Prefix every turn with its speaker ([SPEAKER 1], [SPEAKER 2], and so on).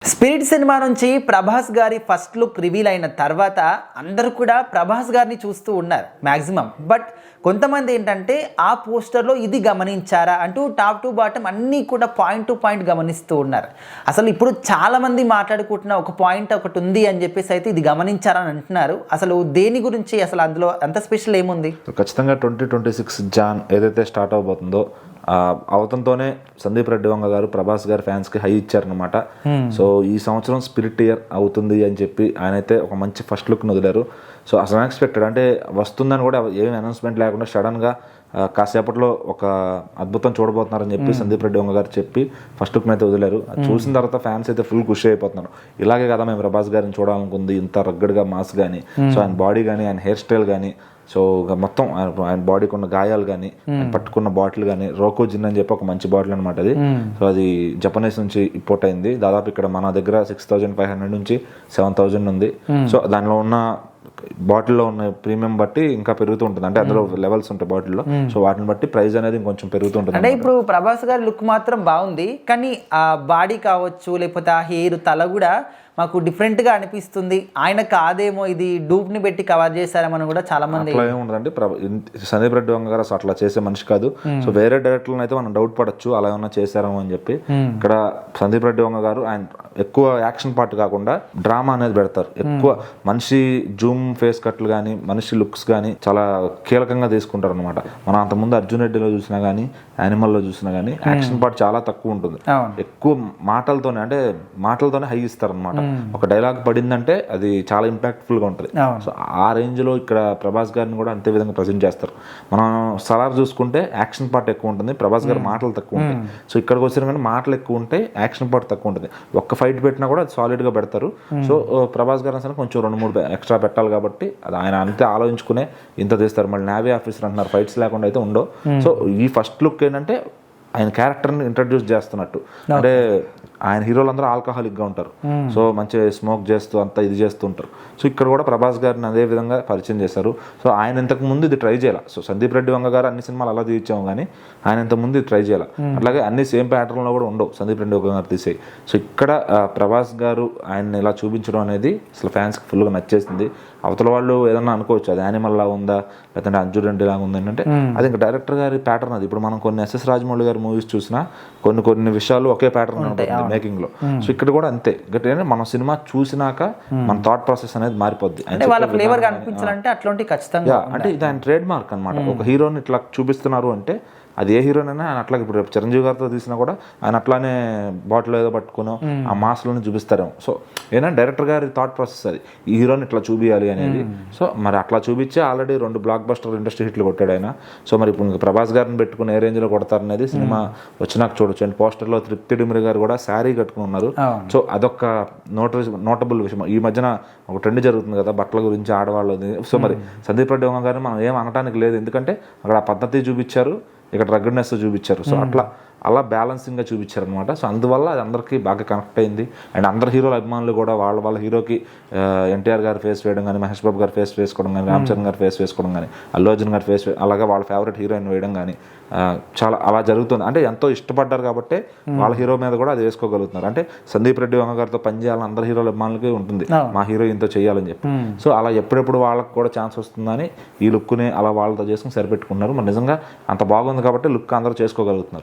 [SPEAKER 1] Spirit cinema నుంచి ప్రభాస్ గారి first look reveal అయిన తర్వాత అందరూ కూడా ప్రభాస్ గారిని చూస్తూ ఉన్నారు మ్యాక్సిమం. బట్ కొంతమంది ఏంటంటే ఆ పోస్టర్లో ఇది గమనించారా అంటూ టాప్ టు బాటమ్ అన్నీ కూడా పాయింట్ టు పాయింట్ గమనిస్తూ ఉన్నారు. అసలు ఇప్పుడు చాలామంది మాట్లాడుకుంటున్న ఒక పాయింట్ ఒకటి ఉంది అని చెప్పేసి అయితే ఇది గమనించారా అని అంటున్నారు. అసలు దేని గురించి, అసలు అందులో అంత స్పెషల్ ఏముంది?
[SPEAKER 2] ఖచ్చితంగా 2026 జాన్ ఏదైతే స్టార్ట్ అవబోతుందో అవతంతోనే సందీప్ రెడ్డి వంగ గారు ప్రభాస్ గారి ఫ్యాన్స్కి హై ఇచ్చారనమాట. సో ఈ సంవత్సరం స్పిరిట్ ఇయర్ అవుతుంది అని చెప్పి ఆయన అయితే ఒక మంచి ఫస్ట్ లుక్ని వదిలారు. సో అసలు అన్ఎక్స్పెక్టెడ్, అంటే వస్తుందని కూడా ఏమి అనౌన్స్మెంట్ లేకుండా సడన్గా కాసేపట్లో ఒక అద్భుతం చూడబోతున్నారని చెప్పి సందీప్ రెడ్డి వంగ గారు చెప్పి ఫస్ట్ లుక్ని అయితే వదిలారు. అది చూసిన తర్వాత ఫ్యాన్స్ అయితే ఫుల్ ఖుషి అయిపోతున్నారు. ఇలాగే కదా మేము ప్రభాస్ గారిని చూడాలనుకుంది, ఇంత రగ్గడ్గా మాస్ కానీ, సో ఆయన బాడీ కానీ, ఆయన హెయిర్ స్టైల్ కానీ, సో మొత్తం ఆయన బాడీకి ఉన్న గాయాలు కానీ, ఆయన పట్టుకున్న బాటిల్ కానీ, రోకో జిన్ అని చెప్పి ఒక మంచి బాటిల్ అనమాట అది. సో అది జపనీస్ నుంచి ఇంపోర్ట్ అయింది. దాదాపు ఇక్కడ మన దగ్గర 6,500 నుంచి 7,000 ఉంది. సో దానిలో ఉన్న బాటిల్లో ఉన్న ప్రీమియం బట్టి ఇంకా పెరుగుతూ ఉంటుంది, అంటే అందులో లెవెల్స్ ఉంటాయి బాటిల్లో. సో వాటిని బట్టి ప్రైస్ అనేది ఇంకొంచెం పెరుగుతుంటుంది.
[SPEAKER 1] అంటే ఇప్పుడు ప్రభాస్ గారి లుక్ మాత్రం బాగుంది, కానీ ఆ బాడీ కావచ్చు, లేకపోతే ఆ హెయిర్, తల కూడా మాకు డిఫరెంట్గా అనిపిస్తుంది. ఆయన కాదేమో ఇది డూప్ని పెట్టి కవర్ చేశారేమని కూడా చాలా మంది.
[SPEAKER 2] అట్లా ఏముండదండి, సందీప్ రెడ్డి వంగ గారు అసలు అట్లా చేసే మనిషి కాదు. సో వేరే డైరెక్టర్లను అయితే మనం డౌట్ పడచ్చు అలా ఏమన్నా చేశారేమో అని చెప్పి. ఇక్కడ సందీప్ రెడ్డి వంగ గారు ఆయన ఎక్కువ యాక్షన్ పార్ట్ కాకుండా డ్రామా అనేది పెడతారు. ఎక్కువ మనిషి జూమ్ ఫేస్ కట్లు కానీ, మనిషి లుక్స్ కానీ చాలా కీలకంగా తీసుకుంటారు అనమాట. మనం అంతకుముందు అర్జున్ రెడ్డిలో చూసినా కానీ, యానిమల్లో చూసినా కానీ యాక్షన్ పార్ట్ చాలా తక్కువ ఉంటుంది. ఎక్కువ మాటలతోనే హై ఇస్తారు అనమాట. ఒక డైలాగ్ పడిందంటే అది చాలా ఇంపాక్ట్ఫుల్గా ఉంటుంది. సో ఆ రేంజ్లో ఇక్కడ ప్రభాస్ గారిని కూడా అంతే విధంగా ప్రజెంట్ చేస్తారు. మనం సలార్ చూసుకుంటే యాక్షన్ పార్ట్ ఎక్కువ ఉంటుంది, ప్రభాస్ గారి మాటలు తక్కువ ఉంటాయి. సో ఇక్కడికి వచ్చిన కానీ మాటలు ఎక్కువ ఉంటాయి, యాక్షన్ పార్ట్ తక్కువ ఉంటుంది. ఒక్క ఫైట్ పెట్టినా కూడా అది సాలిడ్గా పెడతారు. సో ప్రభాస్ గారు అసలు కొంచెం 2-3 ఎక్స్ట్రా పెట్టాలి కాబట్టి అది ఆయన అంతే ఆలోచించుకునే ఇంత తీస్తారు. మళ్ళీ నేవీ ఆఫీసర్ అంటున్నారు, ఫైట్స్ లేకుండా అయితే ఉండవు. సో ఈ ఫస్ట్ లుక్ ఏంటంటే ఆయన క్యారెక్టర్ని ఇంట్రడ్యూస్ చేస్తున్నట్టు. అంటే ఆయన హీరోలు అందరూ ఆల్కహాలిక్గా ఉంటారు, సో మంచిగా స్మోక్ చేస్తూ అంతా ఇది చేస్తూ ఉంటారు. సో ఇక్కడ కూడా ప్రభాస్ గారిని అదే విధంగా పరిచయం చేశారు. సో ఆయన ఇంతకు ముందు ఇది ట్రై చేయాలి. సో సందీప్ రెడ్డి వంగ గారు అన్ని సినిమాలు అలా తీర్చాము కానీ ఆయన ఇంతకు ముందు ఇది ట్రై చేయాలి. అట్లాగే అన్ని సేమ్ ప్యాటర్న్లో కూడా ఉండవు సందీప్ రెడ్డి వంగ గారు తీసేయి. సో ఇక్కడ ప్రభాస్ గారు ఆయన్ని ఇలా చూపించడం అనేది అసలు ఫ్యాన్స్కి ఫుల్గా నచ్చేసింది. అవతల వాళ్ళు ఏదన్నా అనుకోవచ్చు అది యానిమల్ లాగా ఉందా, లేదంటే అర్జున్ రెడ్డి లాగా ఉందా అంటే అది ఇంకా డైరెక్టర్ గారి ప్యాటర్న్ అది. ఇప్పుడు మనం కొన్ని ఎస్ఎస్ రాజమౌళి గారి మూవీస్ చూసినా కొన్ని విషయాలు ఒకే ప్యాటర్న్ ఉంటుంది మేకింగ్ లో. సో ఇక్కడ కూడా అంతే, గట్టిగా మనం సినిమా చూసినాక మన థాట్ ప్రాసెస్ అనేది మారిపోద్ది.
[SPEAKER 1] అంటే
[SPEAKER 2] ఇది ఆయన ట్రేడ్ మార్క్ అనమాట. ఒక హీరోని ఇట్లా చూపిస్తున్నారు అంటే అది ఏ హీరోనైనా ఆయన అట్లా, ఇప్పుడు చిరంజీవి గారితో తీసినా కూడా ఆయన అట్లానే బాటిల్ ఏదో పట్టుకుని ఆ మాస్లోనే చూపిస్తారేమో. సో ఏంటంటే డైరెక్టర్ గారి థాట్ ప్రాసెస్ అది, ఈ హీరోని ఇట్లా చూపించాలి అనేది. సో మరి అట్లా చూపించి ఆల్రెడీ 2 బ్లాక్ బస్టర్ ఇండస్ట్రీ హిట్లు కొట్టాడు ఆయన. సో మరి ఇప్పుడు ప్రభాస్ గారిని పెట్టుకుని ఏ రేంజ్లో కొడతారనేది సినిమా వచ్చినాక చూడొచ్చు. అండ్ పోస్టర్లో తృప్తి డిమిరి గారు కూడా శారీ కట్టుకుని ఉన్నారు. సో అదొక నోటబుల్ విషయం. ఈ మధ్యన ఒక ట్రెండ్ జరుగుతుంది కదా బట్టల గురించి, ఆడవాళ్ళది. సో మరి సందీప్ రెడ్డి వంగ గారిని మనం ఏం అనడానికి లేదు, ఎందుకంటే అక్కడ ఆ పద్ధతి చూపించారు, ఇక్కడ రగ్గడ్నెస్ చూపించారు. సో అలా బ్యాలెన్సింగ్గా చూపించారు అనమాట. సో అందువల్ల అది అందరికీ బాగా కనెక్ట్ అయింది. అండ్ అందరు హీరోల అభిమానులు కూడా వాళ్ళ హీరోకి ఎన్టీఆర్ గారు ఫేస్ వేయడం కానీ, మహేష్ బాబు గారు ఫేస్ వేసుకోవడం కానీ, రామ్ చరణ్ గారు ఫేస్ వేసుకోవడం కానీ, అల్లు అర్జున్ గారు ఫేస్ అలాగా వాళ్ళ ఫేవరెట్ హీరోయిన్ వేయడం కానీ చాలా అలా జరుగుతుంది. అంటే ఎంతో ఇష్టపడ్డారు కాబట్టి వాళ్ళ హీరో మీద కూడా అది వేసుకోగలుగుతున్నారు. అంటే సందీప్ రెడ్డి వంగ గారితో పనిచేయాలని అందరు హీరోల అభిమానులకి ఉంటుంది, మా హీరో ఇంతో చేయాలని చెప్పి. సో అలా ఎప్పుడెప్పుడు వాళ్ళకి కూడా ఛాన్స్ వస్తుందని ఈ లుక్ని అలా వాళ్ళతో చేసుకుని సరిపెట్టుకున్నారు. మరి నిజంగా అంత బాగుంది కాబట్టి లుక్ అందరూ చేసుకోగలుగుతున్నారు.